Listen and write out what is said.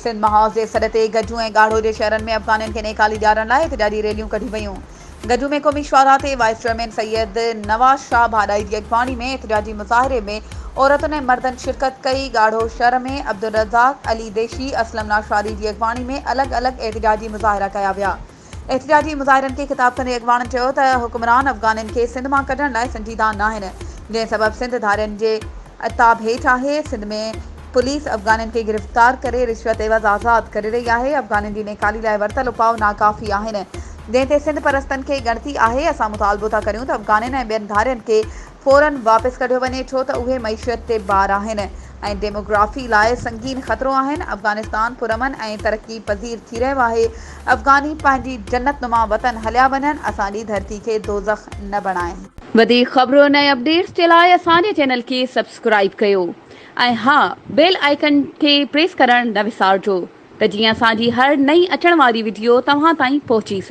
सिंध महाउस जे सॾ ते गजू ऐं ॻाढ़ो जे शहरनि में अफ़गाननि खे नेकाली ॾियारण लाइ एहतिजाजी रैलियूं कढियूं वयूं। गजू में क़ौमी शुआरा ते वाइस चेयरमैन सैयद नवाज़ शाह भाॾाई जी अॻवानी में एहतिजाजी मुज़ाहिरे में औरतुनि ऐं मर्दनि शिरकत कई। ॻाढ़ो शहर में अब्दुल रज़ाक, अली देशी, असलम नाशारी जी अॻवानी में अलॻि अलॻि एहतिजाजी मुज़ाहिरा कया विया। एहतिजाजी मुज़ाहिरनि खे ख़िताब कंदे अॻवाननि चयो त हुक्मरान अफ़गाननि खे सिंध मां कढण लाइ संजीदा न आहिनि, जंहिं सबबि सिंध धारियुनि जे अताब हेठि आहे। सिंध में पुलिस अफ़गाननि खे गिरफ़्तार करे रिश्वत एवज़ आज़ादु करे रही आहे। अफ़गाननि जी नेकाली लाइ वरितल उपाउ नाकाफ़ी आहिनि, जंहिं ते सिंध परस्तनि खे ॻणती आहे। असां मुतालबो था करियूं त अफ़गाननि ऐं ॿियनि धारियुनि खे फ़ौरन वापसि कढियो वञे, छो त उहे मईशियत ते बार आहिनि ऐं डेमोग्राफी लाइ संगीन ख़तरो आहिनि। अफ़गानिस्तान पुरअमन ऐं तरक़ी पज़ीर थी रहियो आहे। अफ़गानी पंहिंजी जन्नत नुमा वतन हलिया वञनि, असांजी धरती खे दोज़ख न बणाइनि। वधीक ख़बरुनि ऐं अपडेट्स जे लाइ असांजे चैनल खे सब्सक्राइब कयो ऐं हा, बेल आइकन खे प्रेस करणु न विसारिजो त जीअं असांजी हर नई अचण वारी वीडियो तव्हां ताईं पहुची सघे।